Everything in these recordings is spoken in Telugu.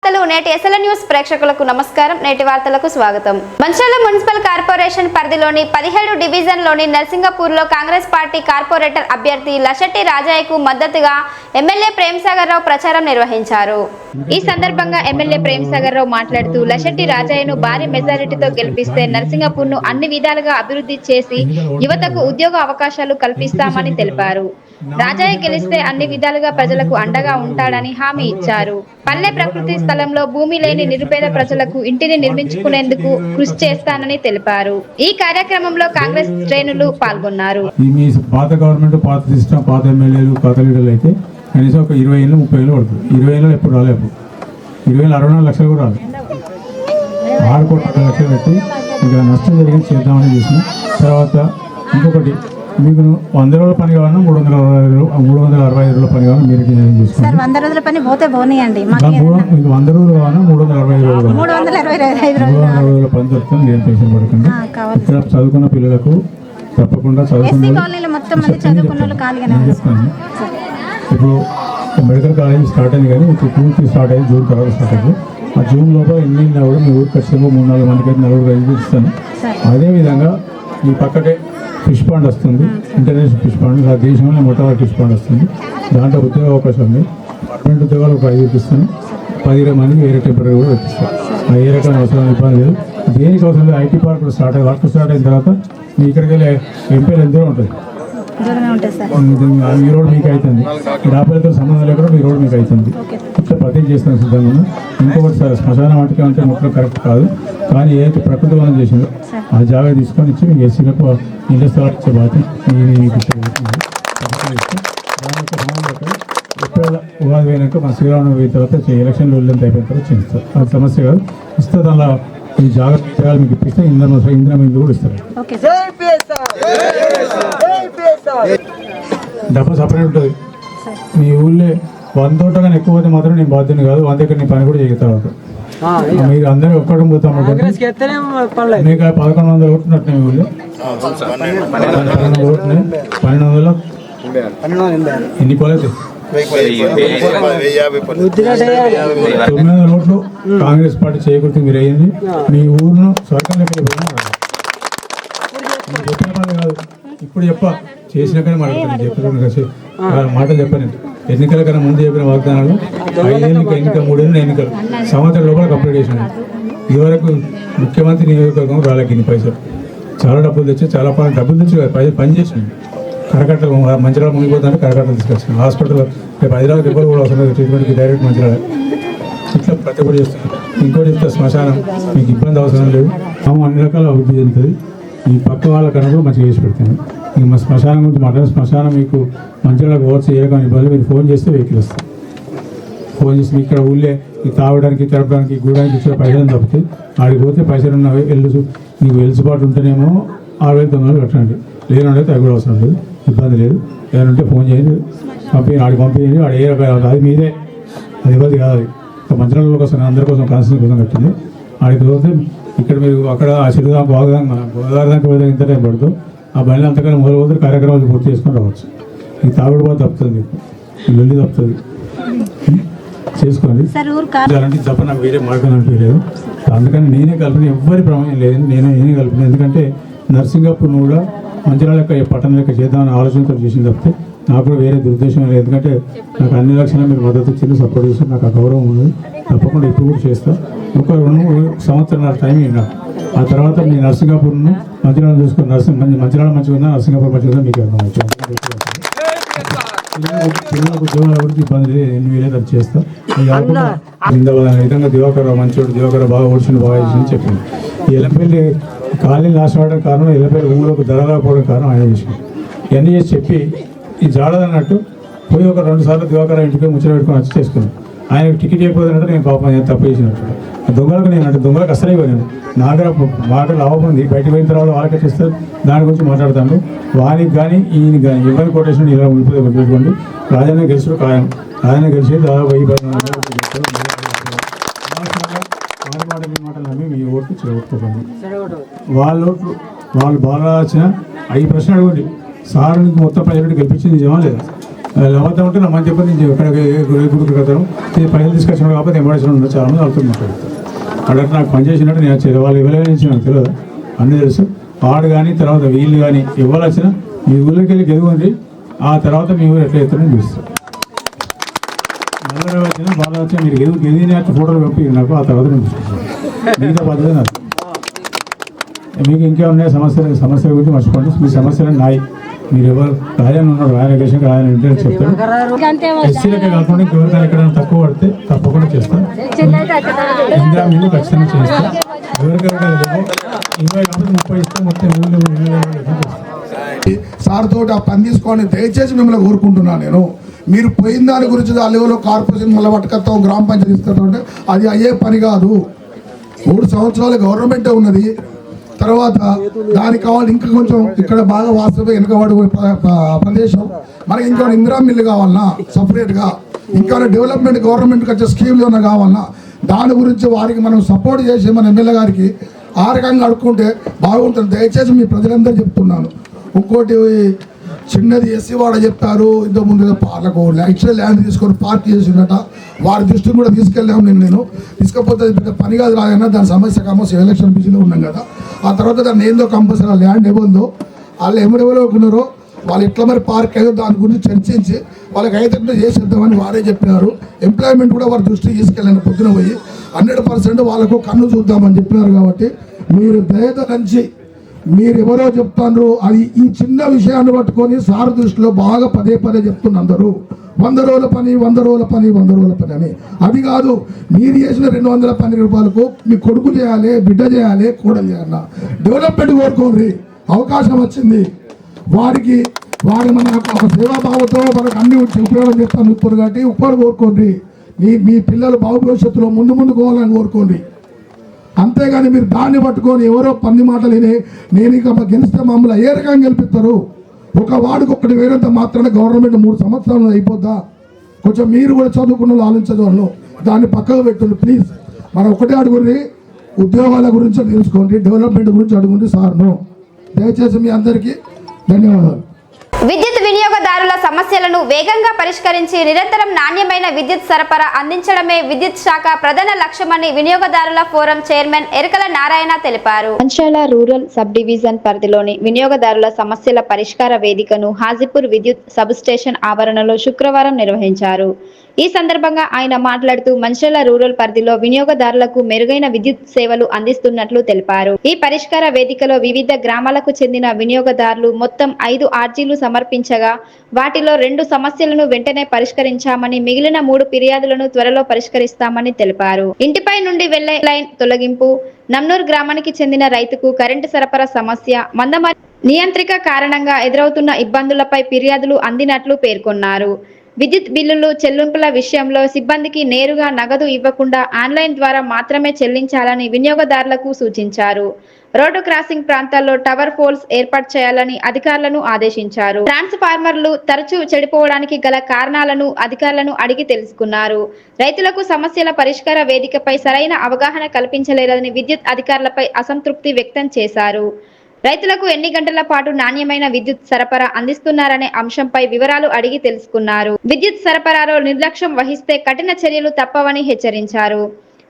నేటి ఎస్ఎల్ న్యూస్ ప్రేక్షకులకు నమస్కారం. నేటి వార్తలకు స్వాగతం. మంచిర్యాల మున్సిపల్ కార్పొరేషన్ పరిధిలోని 17 డివిజన్లోని నర్సింగపూర్లో కాంగ్రెస్ పార్టీ కార్పొరేటర్ అభ్యర్థి లషెట్టి రాజయ్యకు మద్దతుగా ఎమ్మెల్యే ప్రేమ్సాగర్ రావు ప్రచారం నిర్వహించారు. ఈ సందర్భంగా ఎమ్మెల్యే ప్రేమ్సాగర్ రావు మాట్లాడుతూ లషెట్టి రాజయ్యను భారీ మెజారిటీతో గెలిపిస్తే నర్సింగపూర్ను అన్ని విధాలుగా అభివృద్ధి చేసి యువతకు ఉద్యోగ అవకాశాలు కల్పిస్తామని తెలిపారు. రాజయ్య గెలిస్తే అన్ని విధాలుగా ప్రజలకు అండగా ఉంటాడని హామీ ఇచ్చారు. పల్లె ప్రకృతి స్థలంలో భూమి లేని నిరుపేద ప్రజలకు ఇంటిని నిర్మించుకునేందుకు కృషి చేస్తానని తెలిపారు. ఈ కార్యక్రమంలో కాంగ్రెస్ శ్రేణులు పాల్గొన్నారు. పాత గవర్నమెంట్, పాత సిస్టమ్, పాత ఎమ్మెల్యేలు, పాత లీడర్లు అయితే కనీసం ఒక 20 ఏళ్ళు 30 ఏళ్ళు పడుతుంది. 20 ఏళ్ళు ఎప్పుడు రాలేదు. 20 ఏళ్ళు 64 లక్షలు కూడా రాలేదు. 6 కోట్ల లక్షలు పెట్టి ఇంకా నష్టం జరిగింది చేద్దామని చేసిన తర్వాత ఇంకొకటి మీకు 100 రోజుల పని కావాలన్నా 365 రోజుల పని కావాలన్నా మీరు డిజైన్ చేసుకోండి. 100 రోజుల పని పోతే పోనీయండి. మీకు 100 రోజులు కావాలన్నా 365 రోజులు 365 రోజుల పని దొరుకుతుంది. నేను టెన్షన్ పడకండి. ఇక్కడ చదువుకున్న పిల్లలకు తప్పకుండా చదువుకున్న చెప్తాను. ఇప్పుడు మెడికల్ కాలేజ్ స్టార్ట్ అయింది కానీ ఇప్పుడు పూర్తి స్టార్ట్ అయ్యింది. జూన్ తర్వాత స్టార్ట్ అయింది. ఆ జూన్ లోపల ఎన్ని కూడా మీ ఊరికి ఖచ్చితంగా 3-4 మందికి అయితే 4 ఇస్తాను. అదేవిధంగా ఈ పక్కకే ఫిష్ పాండ్ వస్తుంది, ఇంటర్నేషనల్ ఫిష్ పాండ్. ఆ దేశంలో మొట్టమొదటి ఫిష్ పాండ్ వస్తుంది. దాంట్లో ఉద్యోగ అవకాశం ఉంది. పర్మనెంట్ ఉద్యోగాలు ఒక 5 ఇస్తాను. 10 మందికి వేరే టెంపరీ కూడా ఇస్తాను. ఏ రకమైన అవసరం ఇబ్బంది లేదు. దేనికి అవసరం లేదు. ఐటీ పార్క్ స్టార్ట్ అయ్యి వర్క్ స్టార్ట్ అయిన తర్వాత మీ ఇక్కడికి వెళ్ళి ఎంపీలు ఎంతో ఉంటుంది. ఈ రోడ్ మీకు అవుతుంది. డాపలతో సంబంధం లేకుండా మీ రోడ్ మీకు అవుతుంది. ఇట్లా ప్రతి చేస్తాను సిద్ధంగా. ఇంకొకటి సార్ శ్మశానం వాటికి అంటే మొత్తం కరెక్ట్ కాదు, కానీ ఏదైతే ప్రకృతి వనం చేసిందో ఆ జాగా తీసుకొని ఇచ్చి మీకు ఎస్సీలకు ఇంటి స్థలాలు ఇచ్చే బాధ్యత మీకు ఉగాది పోయినాక మన శ్రీరామ పోయిన తర్వాత ఎలక్షన్లు వెళ్ళినంత అయిపోయిన తర్వాత చేస్తారు. అది సమస్య కాదు. ఇస్తే దానిలో ఈ జాగ్రత్త మీకు ఇప్పిస్తే ఇంధనం ఇందు కూడా ఇస్తారు. డబ్బు సపరేట్ ఉంటుంది. మీ ఊళ్ళో 100 తోట కానీ ఎక్కువ పోతే మాత్రం నేను బాధ్యత కాదు. 100 దగ్గర నీ పని కూడా చేస్తారు. మీరు అందరూ ఒక్కడం పోతాం మీకు 1100 ఓటున్నట్టు మీ ఊళ్ళో 1200 ఎన్ని పోలేదు 900 ఓట్లు కాంగ్రెస్ పార్టీ చేయకూడదు. మీరు అయ్యింది మీ ఊరిను స్వర్గం లెక్క చెప్పిన పని కాదు. ఇప్పుడు చెప్ప చేసిన కానీ మాటలు చెప్పాను. ఎన్నికల కన్నా ముందు చెప్పిన వాగ్దానాలు 5 ఏళ్ళకి ఎన్నిక, 3 ఏళ్ళు ఎన్నికలు, సంవత్సరం లోపల కంప్లీట్ చేసినాయి. ఇదివరకు ముఖ్యమంత్రి నియోజకవర్గం రాలేక ఇన్ని పైసలు చాలా డబ్బులు తెచ్చి చాలా డబ్బులు తెచ్చి పని చేసినాయి. కరకట్టలు మంచిర్యాల మునిగిపోతుంటే కరకట్టలు తీసుకొచ్చినాం. హాస్పిటల్ రేపు హైదరాబాద్ దెబ్బలు కూడా అవసరం లేదు. ట్రీట్మెంట్కి డైరెక్ట్ మంచిర్యాల. ఇట్లా ప్రతి ఒక్కటి చేస్తున్నాం. ఇంకోటి చెప్తే శ్మశానం మీకు ఇబ్బంది అవసరం లేదు. అన్ని రకాల అభివృద్ధి చెందుతుంది. ఈ పక్క వాళ్ళకన్నా కూడా మంచిగా చేసి పెడతాను. ఇంక మా శ్మశానం గురించి మాట్లాడే శ్మశానం మీకు మంచిగా పోవచ్చు. ఏ రకమైన ఇబ్బంది మీరు ఫోన్ చేస్తే వెహికల్ వస్తాయి. ఫోన్ చేసి ఇక్కడ ఊళ్ళే ఈ తాగడానికి, తిరగడానికి, గూడానికి ఇచ్చే పైసలు తప్పితే ఆడికి పోతే పైసలు ఉన్న మీకు వెలుసుబాటు ఉంటేనేమో 6,900 కట్టండి. లేనంటే అది కూడా అవసరం లేదు, ఇబ్బంది లేదు. ఏదంటే ఫోన్ చేయండి, ఆడికి పంపించండి. ఆడ ఏ రకాల అది మీదే, అది ఇబ్బంది కాదు. అది మంచిర్యాల కోసం అందరి కోసం కాన్స్టిట్యూషన్ కోసం కట్టింది. ఆడికి పోతే ఇక్కడ మీరు అక్కడ ఆ సిరిదాకా గోదావరి దాకా పోతే ఇంత టైం పడుతుంది. ఆ బండి అంతకన్నా మొదలు కార్యక్రమాలు పూర్తి చేసుకొని రావచ్చు. ఈ తాగుడు బాధ తప్పుతుంది, మీకు లొల్లి తప్పుతుంది. చేసుకోండి. అలాంటి తప్ప నాకు వేరే మార్గం అనిపించలేదు. అందుకని నేనే కలిపిన, ఎవ్వరి ప్రమాణం లేదు. నేనే కలిపిన. ఎందుకంటే నర్సింగపూర్ను కూడా మంచిర్యాల లెక్క పట్టణం లెక్క చేద్దామని ఆలోచనతో చేసింది తప్పితే నాకు కూడా వేరే దురుద్దేశం లేదు. ఎందుకంటే నాకు అన్ని లక్షణాలు మీరు మద్దతు ఇచ్చింది, సపోర్ట్ చేస్తే నాకు ఆ గౌరవం ఉంది. తప్పకుండా ఇప్పుడు కూడా చేస్తా. ఒక 2 సంవత్సరాల టైం నాకు. ఆ తర్వాత మీ నర్సింగపూర్ను మంచిర్యాల చూసుకుని మంచిర్యాల మంచిగా ఉందా, నర్సింగపూర్ మంచిగా ఉందా మీకు అర్థం. పిల్లలకు ఉద్యోగాల గురించి ఇబ్బంది లేదు. 8,000 అది చేస్తా. విధంగా దివాకర్ మంచోడు, దివాకర్ బాగా ఓడిచిన బాగా చేసింది చెప్పింది. ఈ ఎల్లపల్లి ఖాళీ లాస్ట్ అవడం కారణం, ఎల్లపల్లి ఊళ్ళోకి ధర రాకపోవడం కారణం ఆయన విషయం. ఇవన్నీ చేసి చెప్పి ఈ జాడదన్నట్టు పోయి ఒక 2 సార్లు దివాకర్ ఇంటికి ముచ్చట పెట్టుకొని వచ్చి చేసుకున్నాను. ఆయనకు టికెట్ అయిపోతుందంటే నేను పాపం నేను తప్పు చేసినట్టు. దొంగలకు నేను అంటే దొంగలకు అసలే ఇవ్వను. నా దగ్గర మాట లాభం ఉంది. బయటకు పోయిన తర్వాత వాళ్ళకే చేస్తారు. దాని గురించి మాట్లాడతాను. వానికి కానీ ఈయన కానీ ఎవరి కొటేషన్ ఇలా ఉండిపోతే గుర్తుపెట్టుకోండి. రాజన్న గెలుచుడు ఖాయం. రాజన్న గెలిచేది దాదాపు 1000 మాటలు నమ్మి మీ ఓట్లు చెడగొట్టుకోకండి. వాళ్ళ ఓట్లు వాళ్ళు బాగా వచ్చిన 5 ప్రశ్నలు అడగండి. సార్ నీకు మొత్తం 10 గెలిపించింది నిజమా లేదా? అబద్ధం ఉంటే నా మంచి చెప్పి నేను ఇక్కడ గుడికి కథను పైసలు తీసుకొచ్చిన కాబట్టి ఎంబడేషన్ ఉండదు చాలా మంది అవుతుంది మాట్లాడతారు. అక్కడ నాకు పని చేసినట్టు నేను వచ్చేది వాళ్ళు ఇవ్వలేదు నుంచి నాకు తెలియదు, అన్నీ తెలుసు. వాడు కానీ తర్వాత వీళ్ళు కానీ ఇవ్వాల్సిన మీ ఊళ్ళోకి వెళ్ళి గెలుగుంది, ఆ తర్వాత మీ ఊరు ఎట్లా ఎత్తారని చూస్తారు. నల్లగా వచ్చినా బాగా వచ్చినా మీరు గెలిగిన ఫోటోలు పంపి నాకు, ఆ తర్వాత నేను చూసుకుంటాను. మిగతా పద్ధతి నాకు. మీకు ఇంకా ఉన్నాయి సమస్యల గురించి మర్చిపోండి. మీ సమస్యలు నాయి. మీరు ఎవరు రాజాన్ని ఉన్నాడు, రాయన దేశంకి రాయన ఇంటర్ చెప్తాడు. ఎస్సీలకే కాకుండా ఇంకెవరికైనా ఎక్కడైనా తక్కువ పడితే తప్పకుండా చేస్తాను. ఇందిరా మీరు ఖచ్చితంగా చేస్తాను. ఎవరికైనా 20 కాబట్టి 30 ఇస్తే మొత్తం సార్ తోటి ఆ పని తీసుకోండి దయచేసి మిమ్మల్ని కోరుకుంటున్నాను నేను. మీరు పోయిన దాని గురించి ఆ లెవెల్లో కార్పొరేషన్ మళ్ళీ పట్టుకొస్తాం, గ్రామ పంచాయతీ తీసుకొస్తాం అంటే అది అయ్యే పని కాదు. 3 సంవత్సరాలు గవర్నమెంటే ఉన్నది. తర్వాత దానికి కావాలి ఇంకా కొంచెం ఇక్కడ బాగా వాస్తవ వెనుకబడి ప్రదేశం మనకి ఇంకా ఇందిరా మిల్లు కావాలన్నా సపరేట్గా, ఇంకా డెవలప్మెంట్ గవర్నమెంట్కి వచ్చే స్కీమ్లు ఏమైనా కావాలన్నా దాని గురించి వారికి మనం సపోర్ట్ చేసి మన ఎమ్మెల్యే గారికి ఆ రకంగా అడుక్కుంటే బాగుంటుంది. దయచేసి మీ ప్రజలందరూ చెప్తున్నాను. ఇంకోటి చిన్నది ఎస్సీ వాడ చెప్పారు, ఇంతకుముందు వాళ్ళకు యాక్చువల్ ల్యాండ్ తీసుకొని పార్క్ చేసిందట. వారి దృష్టిని కూడా తీసుకెళ్ళాము నేను తీసుకపోతే పెద్ద పని కాదు రాయన్నా, దాని సమస్య ఎలక్షన్ బిజీలో ఉన్నాం కదా. ఆ తర్వాత దాన్ని ఏందో కంపల్సరీ ఆ ల్యాండ్ ఎవరిదో వాళ్ళు ఎవరెవరో ఉన్నారో వాళ్ళు ఎట్లా మరి పార్క్ ఏదో దాని గురించి చర్చించి వాళ్ళకి అయితే చేసేద్దామని వారే చెప్పినారు. ఎంప్లాయ్మెంట్ కూడా వారి దృష్టికి తీసుకెళ్ళాను పొద్దున పోయి 100% వాళ్ళకు కన్ను చూద్దామని చెప్పినారు. కాబట్టి మీరు దయత నుంచి మీరు ఎవరో చెప్తారు, అది ఈ చిన్న విషయాన్ని పట్టుకొని సార్ దృష్టిలో బాగా పదే చెప్తున్న అందరూ 100 రోజుల పని 100 రోజుల పని 100 రోజుల పని అని. అది కాదు, మీరు చేసిన 212 రూపాయలకు మీ కొడుకు చేయాలి, బిడ్డ చేయాలి, కూడలు చేయాలన్నా డెవలప్మెంట్ కోరుకోండి. అవకాశం వచ్చింది వారికి మన ఒక సేవాభావంతో మనకు అన్ని ఉపయోగం చేస్తాను ఇప్పుడు కాబట్టి ఉప్పుడు కోరుకోండి. మీ పిల్లలు భవిష్యత్తులో ముందు పోవాలని కోరుకోండి. అంతేగాని మీరు దాన్ని పట్టుకొని ఎవరో పంది మాటలు నేను ఇక గెలిస్తే మమ్మల్ని ఏ రకంగా గెలిపిస్తారు? ఒక వాడికి ఒక్కటి వేరేంత మాత్రమే గవర్నమెంట్ 3 సంవత్సరాలు అయిపోద్దా? కొంచెం మీరు కూడా చదువుకున్న ఆలోచించదు వాళ్ళు, దాన్ని పక్కకు పెట్టండి ప్లీజ్. మనం ఒకటే అడుగుని ఉద్యోగాల గురించి తెలుసుకోండి, డెవలప్మెంట్ గురించి అడుగుండి సార్ను. దయచేసి మీ అందరికీ ధన్యవాదాలు. విద్యుత్ వినియోగదారుల సమస్యలను వేగంగా పరిష్కరించి నిరంతరం నాణ్యమైన విద్యుత్ సరఫరా అందించడమే విద్యుత్ శాఖ ప్రధాన లక్ష్యమని వినియోగదారుల ఫోరం చైర్మన్ ఎరకల నారాయణ తెలిపారు. మంచిర్యాల రూరల్ సబ్ డివిజన్ పరిధిలోని వినియోగదారుల సమస్యల పరిష్కార వేదికను హాజీపూర్ విద్యుత్ సబ్ స్టేషన్ ఆవరణలో శుక్రవారం నిర్వహించారు. ఈ సందర్భంగా ఆయన మాట్లాడుతూ మంచిర్యాల రూరల్ పరిధిలో వినియోగదారులకు మెరుగైన విద్యుత్ సేవలు అందిస్తున్నట్లు తెలిపారు. ఈ పరిష్కార వేదికలో వివిధ గ్రామాలకు చెందిన వినియోగదారులు మొత్తం 5 ఆర్జీలు సమర్పించగా వాటిలో 2 సమస్యలను వెంటనే పరిష్కరించామని, మిగిలిన 3 ఫిర్యాదులను త్వరలో పరిష్కరిస్తామని తెలిపారు. ఇంటిపై నుండి వెళ్లే లైన్ తొలగింపు, నమ్నూర్ గ్రామానికి చెందిన రైతుకు కరెంటు సరఫరా సమస్య, మందమరి నియంత్రిక కారణంగా ఎదురవుతున్న ఇబ్బందులపై ఫిర్యాదులు అందినట్లు పేర్కొన్నారు. విద్యుత్ బిల్లులు చెల్లింపుల విషయంలో సిబ్బందికి నేరుగా నగదు ఇవ్వకుండా ఆన్లైన్ ద్వారా మాత్రమే చెల్లించాలని వినియోగదారులకు సూచించారు. రోడ్డు క్రాసింగ్ ప్రాంతాల్లో టవర్ పోల్స్ ఏర్పాటు చేయాలని అధికారులను ఆదేశించారు. ట్రాన్స్ఫార్మర్లు తరచూ చెడిపోవడానికి గల కారణాలను అధికారులను అడిగి తెలుసుకున్నారు. రైతులకు సమస్యల పరిష్కార వేదికపై సరైన అవగాహన కల్పించలేదని విద్యుత్ అధికారులపై అసంతృప్తి వ్యక్తం చేశారు. రైతులకు ఎన్ని గంటల పాటు నాణ్యమైన విద్యుత్ సరఫరా అందిస్తున్నారనే అంశంపై వివరాలు అడిగి తెలుసుకున్నారు. విద్యుత్ సరఫరాలో నిర్లక్ష్యం వహిస్తే కఠిన చర్యలు తప్పవని హెచ్చరించారు.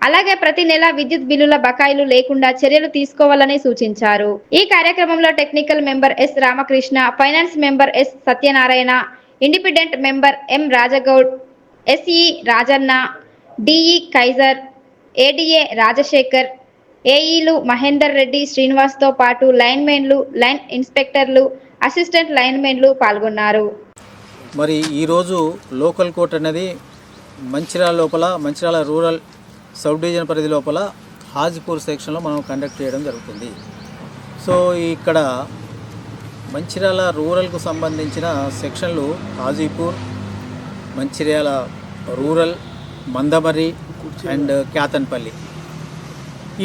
అలాగే ప్రతి నెల విద్యుత్ బిల్లుల బకాయిలు లేకుండా చర్యలు తీసుకోవాలని సూచించారు. ఈ కార్యక్రమంలో technical member S Ramakrishna, finance member S Satyanarayana, independent member M Rajagoud, SE Rajanna, DE Kaiser, ADA Rajasekhar, ఏఈలు మహేందర్ రెడ్డి, శ్రీనివాస్తో పాటు లైన్మెన్లు, లైన్ ఇన్స్పెక్టర్లు, అసిస్టెంట్ లైన్మెన్లు పాల్గొన్నారు. మరి ఈరోజు లోకల్ కోర్ట్ అనేది మంచిర్యాల రూరల్ సబ్ డివిజన్ పరిధి లోపల హాజీపూర్ సెక్షన్లో మనం కండక్ట్ చేయడం జరుగుతుంది. సో ఇక్కడ మంచిర్యాల రూరల్కు సంబంధించిన సెక్షన్లు హాజీపూర్, మంచిర్యాల రూరల్, మందమర్రి అండ్ క్యాతన్పల్లి,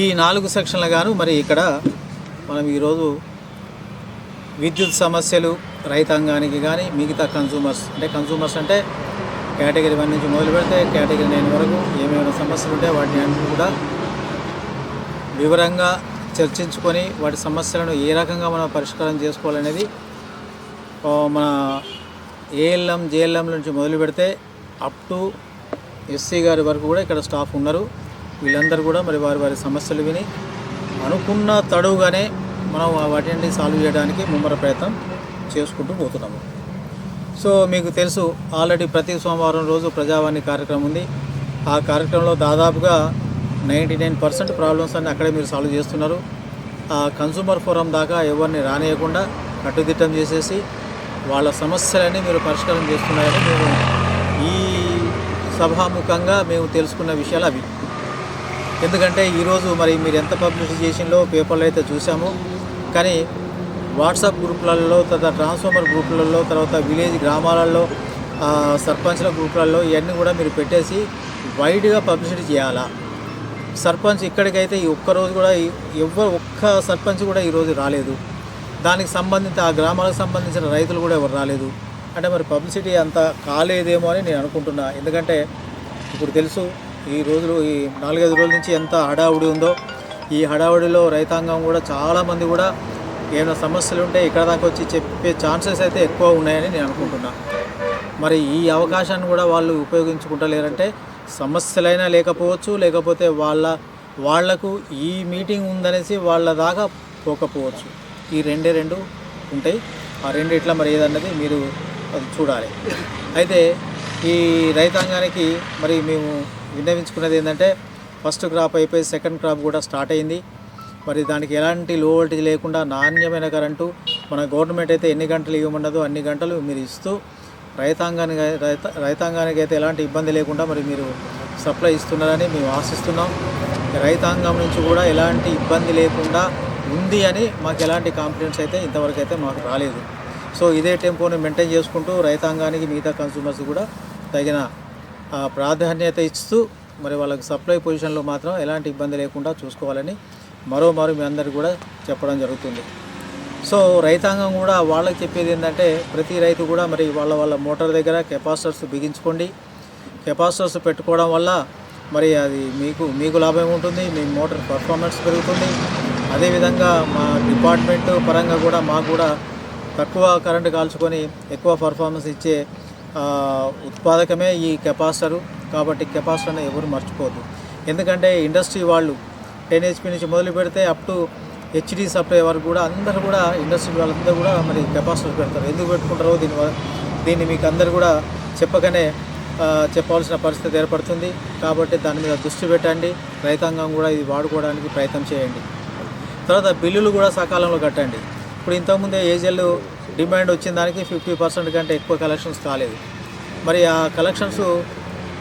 ఈ 4 సెక్షన్లు గాను మరి ఇక్కడ మనం ఈరోజు విద్యుత్ సమస్యలు రైతాంగానికి కానీ మిగతా కన్సూమర్స్ అంటే కేటగిరీ 1 నుంచి మొదలు పెడితే కేటగిరీ 9 వరకు ఏమేమైనా సమస్యలు ఉంటే వాటిని అన్ని కూడా వివరంగా చర్చించుకొని వాటి సమస్యలను ఏ రకంగా మనం పరిష్కారం చేసుకోవాలనేది మన ఏఎల్ఎం జేఎల్ఎం నుంచి మొదలు పెడితే అప్ టు ఎస్సీ గారి వరకు కూడా ఇక్కడ స్టాఫ్ ఉన్నారు. వీళ్ళందరూ కూడా మరి వారి వారి సమస్యలు విని అనుకున్న తడువుగానే మనం వాటిని సాల్వ్ చేయడానికి ముమ్మర ప్రయత్నం చేసుకుంటూ పోతున్నాము. సో మీకు తెలుసు ఆల్రెడీ ప్రతి సోమవారం రోజు ప్రజావాణి కార్యక్రమం ఉంది. ఆ కార్యక్రమంలో దాదాపుగా 99% ప్రాబ్లమ్స్ అన్నీ అక్కడే మీరు సాల్వ్ చేస్తున్నారు. ఆ కన్సూమర్ ఫోరం దాకా ఎవరిని రానియకుండా కట్టుదిట్టం చేసేసి వాళ్ళ సమస్యలన్నీ మీరు పరిష్కారం చేస్తున్నారని మేము ఈ సభాముఖంగా మేము తెలుసుకున్న విషయాలు అవి. ఎందుకంటే ఈరోజు మరి మీరు ఎంత పబ్లిసిటీ చేసిందో పేపర్లో అయితే చూసాము, కానీ వాట్సాప్ గ్రూపులలో, తర్వాత ట్రాన్స్ఫార్మర్ గ్రూపులలో, తర్వాత విలేజ్ గ్రామాలలో సర్పంచ్ల గ్రూపులలో ఇవన్నీ కూడా మీరు పెట్టేసి వైడ్గా పబ్లిసిటీ చేయాలా. సర్పంచ్ ఇక్కడికైతే ఈ ఒక్కరోజు కూడా ఒక్క సర్పంచ్ కూడా ఈరోజు రాలేదు. దానికి సంబంధించి ఆ గ్రామాలకు సంబంధించిన రైతులు కూడా ఎవరు రాలేదు. అంటే మరి పబ్లిసిటీ అంత కాలేదేమో అని నేను అనుకుంటున్నా. ఎందుకంటే ఇప్పుడు తెలుసు ఈ 4-5 రోజుల నుంచి ఎంత హడావుడి ఉందో. ఈ హడావుడిలో రైతాంగం కూడా చాలామంది కూడా ఏమైనా సమస్యలు ఉంటే ఇక్కడ దాకా వచ్చి చెప్పే ఛాన్సెస్ అయితే ఎక్కువ ఉన్నాయని నేను అనుకుంటున్నా. మరి ఈ అవకాశాన్ని కూడా వాళ్ళు ఉపయోగించుకుంటలేరంటే సమస్యలైనా లేకపోవచ్చు, లేకపోతే వాళ్లకు ఈ మీటింగ్ ఉందనేసి వాళ్ళ దాకా పోకపోవచ్చు. ఈ రెండు ఉంటాయి. ఆ రెండిట్లా మరి ఏదన్నది మీరు అది చూడాలి. అయితే ఈ రైతాంగానికి మరి మేము విన్నవించుకున్నది ఏంటంటే ఫస్ట్ క్రాప్ అయిపోయి సెకండ్ క్రాప్ కూడా స్టార్ట్ అయింది. మరి దానికి ఎలాంటి లో వోల్టేజ్ లేకుండా నాణ్యమైన కరెంటు మన గవర్నమెంట్ అయితే ఎన్ని గంటలు ఇవ్వమన్నదో అన్ని గంటలు మీరు ఇస్తూ రైతాంగానికి అయితే ఎలాంటి ఇబ్బంది లేకుండా మరి మీరు సప్లై ఇస్తున్నారని మేము ఆశిస్తున్నాం. రైతాంగం నుంచి కూడా ఎలాంటి ఇబ్బంది లేకుండా ఉంది అని మాకు ఎలాంటి కాన్ఫిడెన్స్ అయితే ఇంతవరకు అయితే మాకు రాలేదు. సో ఇదే టెంపోని మెయింటైన్ చేసుకుంటూ రైతాంగానికి మిగతా కన్సూమర్స్ కూడా తగిన ప్రాధాన్యత ఇస్తూ మరి వాళ్ళకి సప్లై పొజిషన్లో మాత్రం ఎలాంటి ఇబ్బంది లేకుండా చూసుకోవాలని మరోమారు మీ అందరికీ కూడా చెప్పడం జరుగుతుంది. సో రైతాంగం కూడా వాళ్ళకి చెప్పేది ఏంటంటే ప్రతి రైతు కూడా మరి వాళ్ళ మోటార్ దగ్గర కెపాసిటర్స్ బిగించుకోండి. కెపాసిటర్స్ పెట్టుకోవడం వల్ల మరి అది మీకు లాభం ఉంటుంది, మీ మోటార్ పర్ఫార్మెన్స్ పెరుగుతుంది. అదేవిధంగా మా డిపార్ట్మెంట్ పరంగా కూడా మాకు కూడా తక్కువ కరెంటు కాల్చుకొని ఎక్కువ పర్ఫార్మెన్స్ ఇచ్చే ఉత్పాదకమే ఈ కెపాసిటరు. కాబట్టి కెపాసిటర్ని ఎవరు మర్చిపోవద్దు. ఎందుకంటే ఇండస్ట్రీ వాళ్ళు 10 HP నుంచి మొదలు పెడితే అప్ టు హెచ్డి సప్లై వరకు కూడా అందరూ కూడా ఇండస్ట్రీ వాళ్ళందరూ కూడా మరి కెపాసిటర్ పెడతారు. ఎందుకు పెట్టుకుంటారో దీన్ని మీకు అందరు కూడా చెప్పకనే చెప్పాల్సిన పరిస్థితి ఏర్పడుతుంది. కాబట్టి దాని మీద దృష్టి పెట్టండి. రైతాంగం కూడా ఇది వాడుకోవడానికి ప్రయత్నం చేయండి. తర్వాత బిల్లులు కూడా సకాలంలో కట్టండి. ఇప్పుడు ఇంతకుముందే ఏజెల్ డిమాండ్ వచ్చిన దానికి 50% కంటే ఎక్కువ కలెక్షన్స్ కాలేదు. మరి ఆ కలెక్షన్స్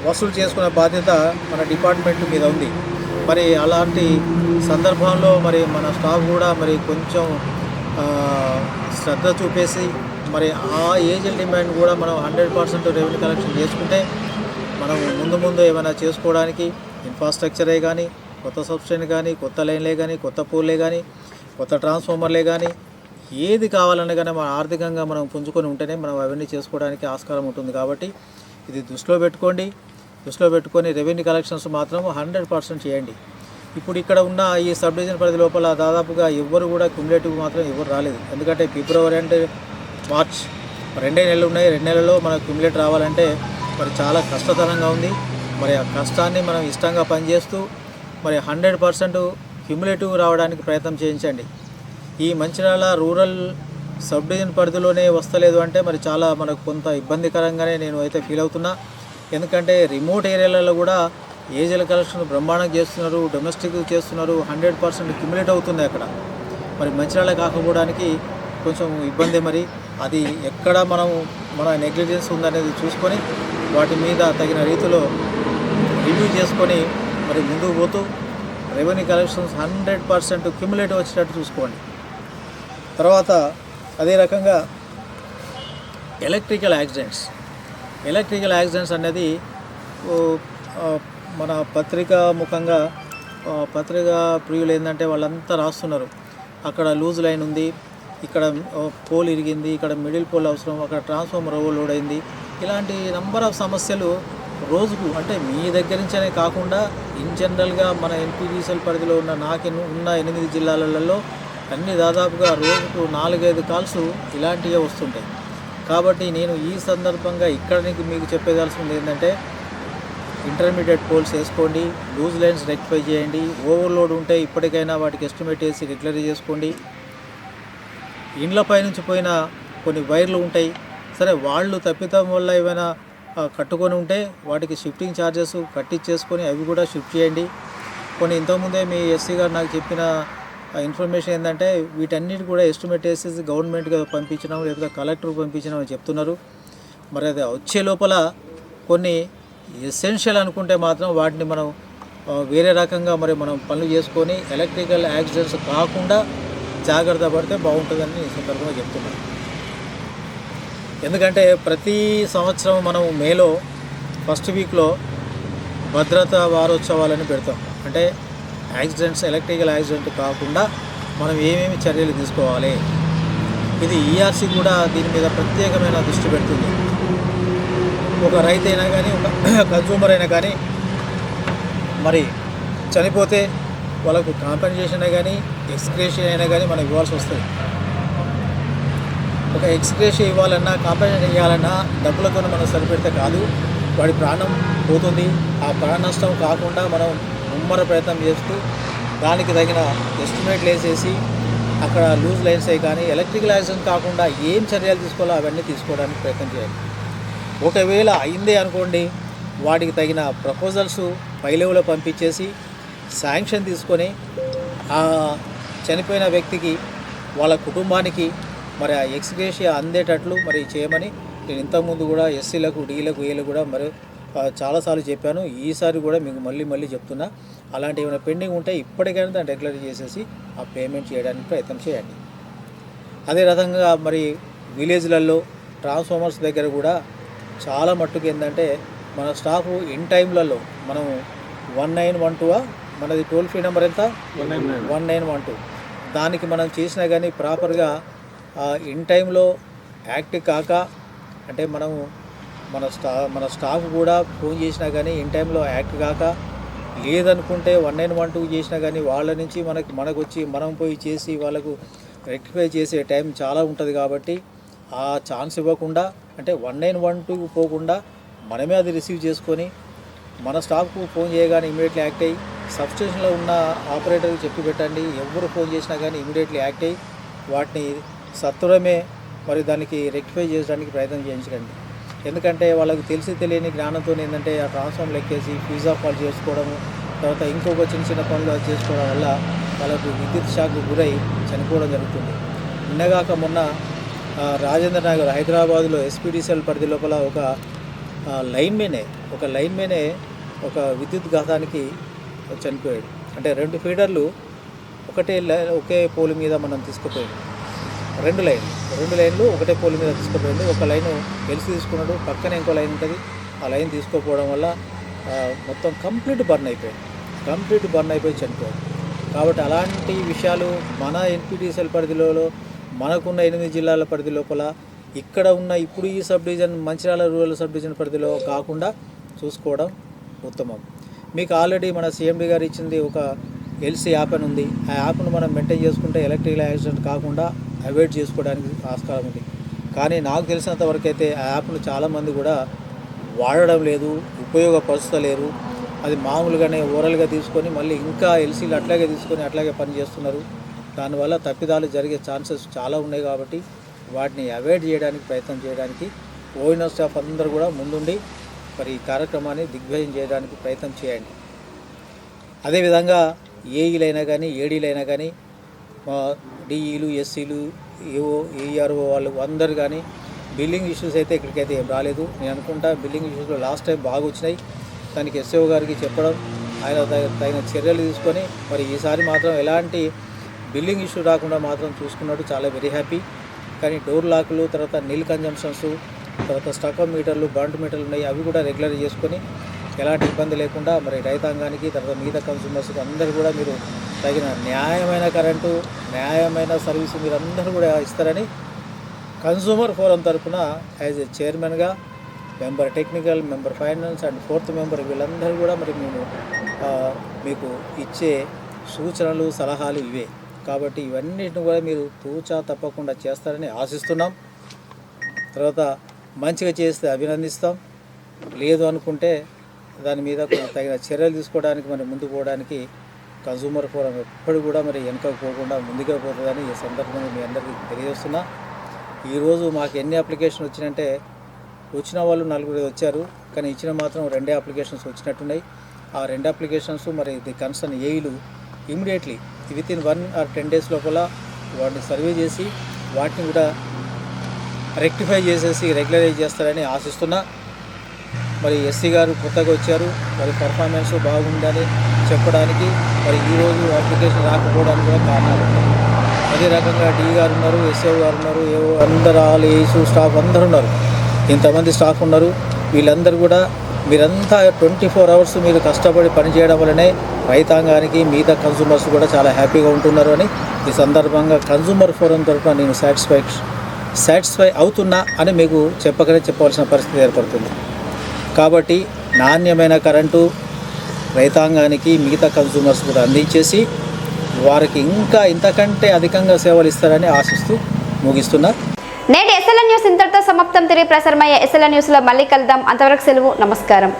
వసూలు చేసుకునే బాధ్యత మన డిపార్ట్మెంట్ మీద ఉంది. మరి అలాంటి సందర్భంలో మరి మన స్టాఫ్ కూడా మరి కొంచెం శ్రద్ధ చూపేసి మరి ఆ ఏజెల్ డిమాండ్ కూడా మనం 100% రెవెన్యూ కలెక్షన్ చేసుకుంటే మనం ముందు ఏమైనా చేసుకోవడానికి ఇన్ఫ్రాస్ట్రక్చరే కానీ, కొత్త సబ్స్టేషన్ కానీ, కొత్త లైన్లే కానీ, కొత్త పోల్లే కానీ, కొత్త ట్రాన్స్ఫార్మర్లే కానీ ఏది కావాలన్నా కానీ మన ఆర్థికంగా మనం పుంజుకొని ఉంటేనే మనం అవన్నీ చేసుకోవడానికి ఆస్కారం ఉంటుంది. కాబట్టి ఇది దృష్టిలో పెట్టుకొని రెవెన్యూ కలెక్షన్స్ మాత్రం 100% చేయండి. ఇప్పుడు ఇక్కడ ఉన్న ఈ సబ్ డివిజన్ పరిధి లోపల దాదాపుగా ఎవ్వరు కూడా క్యుములేటివ్ మాత్రం ఎవరు రాలేదు. ఎందుకంటే ఫిబ్రవరి అంటే మార్చ్ 2 నెలలు ఉన్నాయి. 2 నెలల్లో మనకు క్యుములేట్ రావాలంటే మరి చాలా కష్టతరంగా ఉంది. మరి ఆ కష్టాన్ని మనం ఇష్టంగా పనిచేస్తూ మరి 100% క్యుములేటివ్ రావడానికి ప్రయత్నం చేయించండి. ఈ మంచిర్యాల రూరల్ సబ్ డివిజన్ పరిధిలోనే వస్తలేదు అంటే మరి చాలా మనకు కొంత ఇబ్బందికరంగానే నేను అయితే ఫీల్ అవుతున్నా. ఎందుకంటే రిమోట్ ఏరియాలలో కూడా ఏజెల్ కలెక్షన్ బ్రహ్మాండంగా చేస్తున్నారు, డొమెస్టిక్ చేస్తున్నారు, 100% క్యుములేట్ అవుతుంది అక్కడ. మరి మంచిర్యాల కాకపోవడానికి కొంచెం ఇబ్బంది. మరి అది ఎక్కడ మన నెగ్లిజెన్స్ ఉందనేది చూసుకొని వాటి మీద తగిన రీతిలో రివ్యూ చేసుకొని మరి ముందుకు పోతూ రెవెన్యూ కలెక్షన్స్ 100% క్యుములేటివ్ వచ్చేటట్టు చూసుకోండి. తర్వాత అదే రకంగా ఎలక్ట్రికల్ యాక్సిడెంట్స్ అనేది మన పత్రికా ముఖంగా పత్రికా ప్రియులు ఏంటంటే వాళ్ళంతా రాస్తున్నారు. అక్కడ లూజ్ లైన్ ఉంది, ఇక్కడ పోల్ ఇరిగింది, ఇక్కడ మిడిల్ పోల్ అవసరం, అక్కడ ట్రాన్స్ఫార్మర్ ఓవర్లోడ్ అయింది. ఇలాంటి నంబర్ ఆఫ్ సమస్యలు రోజుకు అంటే మీ దగ్గర నుంచే కాకుండా ఇన్ జనరల్గా మన ఎన్పీడీసీఎల్ పరిధిలో ఉన్న 8 జిల్లాలలో అన్ని దాదాపుగా రోజుకు 4-5 కాల్స్ ఇలాంటివే వస్తుంటాయి. కాబట్టి నేను ఈ సందర్భంగా ఇక్కడ మీకు చెప్పేదాల్సింది ఏంటంటే ఇంటర్మీడియట్ పోల్స్ వేసుకోండి, లూజ్ లైన్స్ రెక్టిఫై చేయండి, ఓవర్లోడ్ ఉంటే ఇప్పటికైనా వాటికి ఎస్టిమేట్ వేసి రెగ్యులర్ చేసుకోండి. ఇండ్లపై నుంచి పోయిన కొన్ని వైర్లు ఉంటాయి, సరే వాళ్ళు తప్పితం వల్ల ఏమైనా కట్టుకొని ఉంటే వాటికి షిఫ్టింగ్ ఛార్జెస్ కట్టించేసుకొని అవి కూడా షిఫ్ట్ చేయండి. కొన్ని ఇంతకుముందే మీ ఎస్సీ గారు నాకు చెప్పిన ఇన్ఫర్మేషన్ ఏంటంటే వీటన్నిటి కూడా ఎస్టిమేట్ వేసేసి గవర్నమెంట్కి పంపించినాం లేదా కలెక్టర్కి పంపించినాం అని చెప్తున్నారు. మరి అది వచ్చే లోపల కొన్ని ఎసెన్షియల్ అనుకుంటే మాత్రం వాటిని మనం వేరే రకంగా మరి మనం పనులు చేసుకొని ఎలక్ట్రికల్ యాక్సిడెంట్స్ కాకుండా జాగ్రత్త పడితే బాగుంటుందని ఈ సందర్భంగా చెప్తున్నాను. ఎందుకంటే ప్రతి సంవత్సరం మనం మేలో ఫస్ట్ వీక్లో భద్రతా వారోత్సవాలని పెడతాం. అంటే యాక్సిడెంట్స్, ఎలక్ట్రికల్ యాక్సిడెంట్ కాకుండా మనం ఏమేమి చర్యలు తీసుకోవాలి, ఇది ఈఆర్సీ కూడా దీని మీద ప్రత్యేకమైన దృష్టి పెడుతుంది. ఒక రైతు అయినా కానీ ఒక కన్జ్యూమర్ అయినా కానీ మరి చనిపోతే వాళ్ళకు కాంపెన్సేషన్ అయినా కానీ ఎక్స్గ్రేషియా అయినా కానీ మనం ఇవ్వాల్సి వస్తుంది. ఒక ఎక్స్గ్రేషియా ఇవ్వాలన్నా కాంపెన్సేషన్ ఇవ్వాలన్నా డబ్బులతో మనం సరిపెడితే కాదు, వాడి ప్రాణం పోతుంది. ఆ ప్రాణ నష్టం కాకుండా మనం ముమ్మర ప్రయత్నం చేస్తూ దానికి తగిన ఎస్టిమేట్లు వేసేసి అక్కడ లూజ్ లైన్స్ అయ్యి కానీ ఎలక్ట్రికల్ యాక్సిడెంట్ కాకుండా ఏం చర్యలు తీసుకోవాలో అవన్నీ తీసుకోవడానికి ప్రయత్నం చేయాలి. ఒకవేళ అయిందే అనుకోండి, వాటికి తగిన ప్రపోజల్స్ పై లెవెల్లో పంపించేసి శాంక్షన్ తీసుకొని ఆ చనిపోయిన వ్యక్తికి వాళ్ళ కుటుంబానికి మరి ఆ ఎక్స్గ్రేషియా అందేటట్లు మరి చేయమని నేను ఇంతకుముందు కూడా ఎస్సీలకు, డీలకు, ఏలకు కూడా మరి చాలాసార్లు చెప్పాను. ఈసారి కూడా మీకు మళ్ళీ చెప్తున్నా, అలాంటి ఏమైనా పెండింగ్ ఉంటే ఇప్పటికైనా దాన్ని రెగ్యులర్ చేసేసి ఆ పేమెంట్ చేయడానికి ప్రయత్నం చేయండి. అదే రకంగా మరి విలేజ్లలో ట్రాన్స్ఫార్మర్స్ దగ్గర కూడా చాలా మట్టుకు ఏంటంటే మన స్టాఫ్ ఇన్ టైంలలో మనం 1912 మనది టోల్ ఫ్రీ నెంబర్ ఎంత 1912 దానికి మనం చేసినా కానీ ప్రాపర్గా ఇన్ టైంలో యాక్ట్ కాక అంటే మనము మన స్టాఫ్ కూడా ఫోన్ చేసినా కానీ ఇన్ టైంలో యాక్ట్ కాక లేదనుకుంటే 1912 చేసినా కానీ వాళ్ళ నుంచి మనకు వచ్చి మనం పోయి చేసి వాళ్ళకు రెక్టిఫై చేసే టైం చాలా ఉంటుంది. కాబట్టి ఆ ఛాన్స్ ఇవ్వకుండా అంటే 1912 పోకుండా మనమే అది రిసీవ్ చేసుకొని మన స్టాఫ్కు ఫోన్ చేయగానే ఇమీడియట్లీ యాక్ట్ అయ్యి సబ్స్టేషన్లో ఉన్న ఆపరేటర్కి చెప్పి పెట్టండి. ఎవరు ఫోన్ చేసినా కానీ ఇమీడియట్లీ యాక్ట్ అయ్యి వాటిని సత్వరమే మరి దానికి రెక్టిఫై చేయడానికి ప్రయత్నం చేయించకండి. ఎందుకంటే వాళ్ళకి తెలియని జ్ఞానంతో ఏంటంటే ఆ ట్రాన్స్ఫార్మర్ లెక్కేసి ఫ్యూజ్ ఆఫ్ ఆల్ చేసుకోవడము, తర్వాత ఇంకొక చిన్న పనులు అది చేసుకోవడం వల్ల వాళ్ళకు విద్యుత్ షాక్కు గురై చనిపోవడం జరుగుతుంది. నిన్నగాక మొన్న రాజేంద్ర నగర్ హైదరాబాద్లో ఎస్పీడీసీఎల్ పరిధి లోపల ఒక లైన్మేనే ఒక విద్యుత్ ఘాతానికి చనిపోయాడు. అంటే 2 ఫీడర్లు ఒకే పోల్ మీద మనం తీసుకుపోయాడు. 2 లైన్లు ఒకటే పోల్ మీద తీసుకుపోయింది. ఒక లైను ఎల్సీ తీసుకున్నాడు, పక్కనే ఇంకో లైన్ ఉంటుంది. ఆ లైన్ తీసుకోకపోవడం వల్ల మొత్తం కంప్లీట్ బర్న్ అయిపోయి చనిపోయాడు. కాబట్టి అలాంటి విషయాలు మన ఎన్పీటీసీఎల్ పరిధిలో మనకున్న 8 జిల్లాల పరిధి లోపల ఇక్కడ ఉన్న ఇప్పుడు ఈ sub division Mancherial rural sub division పరిధిలో కాకుండా చూసుకోవడం ఉత్తమం. మీకు ఆల్రెడీ మన సిఎండి గారు ఇచ్చింది ఒక ఎల్సీ యాప్ అని ఉంది. ఆ యాప్ను మనం మెయింటైన్ చేసుకుంటే ఎలక్ట్రికల్ యాక్సిడెంట్ కాకుండా అవాయిడ్ చేసుకోవడానికి ఆస్కారం ఉంది. కానీ నాకు తెలిసినంత వరకు అయితే ఆ యాప్ను చాలామంది కూడా వాడడం లేదు, ఉపయోగపరుస్తలేరు. అది మామూలుగానే ఓరల్గా తీసుకొని మళ్ళీ ఇంకా ఎల్సీలు అట్లాగే తీసుకొని అట్లాగే పనిచేస్తున్నారు. దానివల్ల తప్పిదాలు జరిగే ఛాన్సెస్ చాలా ఉన్నాయి. కాబట్టి వాటిని అవాయిడ్ చేయడానికి ప్రయత్నం చేయడానికి ఓఎన్ఆర్ స్టాఫ్ అందరూ కూడా ముందుండి మరి ఈ కార్యక్రమాన్ని దిగ్విజయం చేయడానికి ప్రయత్నం చేయండి. అదేవిధంగా ఏఈలైనా కానీ ఏడీలైనా కానీ డిఈలు, ఎస్సీలు, ఏఓ, ఏఆర్ఓ వాళ్ళు అందరు కానీ బిల్లింగ్ ఇష్యూస్ అయితే ఇక్కడికైతే ఏం రాలేదు. నేను అనుకుంటా బిల్లింగ్ ఇష్యూస్లో లాస్ట్ టైం బాగా వచ్చినాయి. దానికి ఎస్ఓ గారికి చెప్పడం, ఆయన తగిన చర్యలు తీసుకొని మరి ఈసారి మాత్రం ఎలాంటి బిల్లింగ్ ఇష్యూ రాకుండా మాత్రం చూసుకున్నట్టు చాలా వెరీ హ్యాపీ. కానీ డోర్ లాక్లు, తర్వాత నీల్ కన్జంప్షన్స్, తర్వాత స్టకప్ మీటర్లు, బండ్ మీటర్లు ఉన్నాయి, అవి కూడా రెగ్యులర్ చేసుకొని ఎలాంటి ఇబ్బంది లేకుండా మరి రైతాంగానికి తర్వాత మిగతా కన్స్యూమర్స్కి అందరూ కూడా మీరు తగిన న్యాయమైన కరెంటు, న్యాయమైన సర్వీసు మీరు అందరూ కూడా ఇస్తారని కన్స్యూమర్ ఫోరం తరఫున యాజ్ ఏ చైర్మన్గా, member technical, member finance and 4th member వీళ్ళందరూ కూడా మరి మేము మీకు ఇచ్చే సూచనలు, సలహాలు ఇవే. కాబట్టి ఇవన్నిటిని కూడా మీరు తూచా తప్పకుండా చేస్తారని ఆశిస్తున్నాం. తర్వాత మంచిగా చేస్తే అభినందిస్తాం, లేదు అనుకుంటే దాని మీద తగిన చర్యలు తీసుకోవడానికి మరి ముందుకు పోవడానికి కన్సూమర్ ఫోరం ఎప్పుడు కూడా మరి వెనుకకు పోకుండా ముందుగా పోతుందని ఈ సందర్భంగా మీ అందరికీ తెలియజేస్తున్నా. ఈరోజు మాకు ఎన్ని అప్లికేషన్ వచ్చినాయంటే వచ్చిన వాళ్ళు 4 వచ్చారు, కానీ ఇచ్చిన మాత్రం 2 అప్లికేషన్స్ వచ్చినట్టున్నాయి. ఆ 2 అప్లికేషన్స్ మరి ది కన్సర్న్ ఏఈలు ఇమీడియట్లీ వితిన్ 1 or 10 days లోపల వాటిని సర్వే చేసి వాటిని కూడా రెక్టిఫై చేసేసి రెగ్యులరైజ్ చేస్తారని ఆశిస్తున్నా. మరి ఎస్సీ గారు కొత్తగా వచ్చారు, మరి పర్ఫార్మెన్స్ బాగుందని చెప్పడానికి మరి ఈరోజు అప్లికేషన్ రాకపోవడానికి కూడా కారణాలు ఉన్నాయి. అదే రకంగా డి గారు ఉన్నారు, ఎస్ఓ గారు ఉన్నారు, ఏవో అందరు ఆల్ ఏసు స్టాఫ్ అందరు ఉన్నారు, ఇంతమంది స్టాఫ్ ఉన్నారు. వీళ్ళందరూ కూడా మీరంతా 24 hours మీరు కష్టపడి పనిచేయడం వల్లనే రైతాంగానికి మిగతా కన్సూమర్స్ కూడా చాలా హ్యాపీగా ఉంటున్నారు అని ఈ సందర్భంగా కన్సూమర్ ఫోరం తరఫున నేను సాటిస్ఫై అవుతున్నా అని మీకు చెప్పవలసిన పరిస్థితి ఏర్పడుతుంది. కాబట్టి నాణ్యమైన కరెంటు రైతాంగానికి మిగతా కన్సూమర్స్ కూడా అందించేసి వారికి ఇంకా ఇంతకంటే అధికంగా సేవలు ఇస్తారని ఆశిస్తూ ముగిస్తున్నా. నేటి ఎస్ఎల్ఎన్ న్యూస్ ఇంతటితో సమాప్తం. తిరిగి ప్రసారమయ్యే ఎస్ఎల్ఎన్ న్యూస్లో మళ్ళీ కలుద్దాం. అంతవరకు సెలవు. నమస్కారం.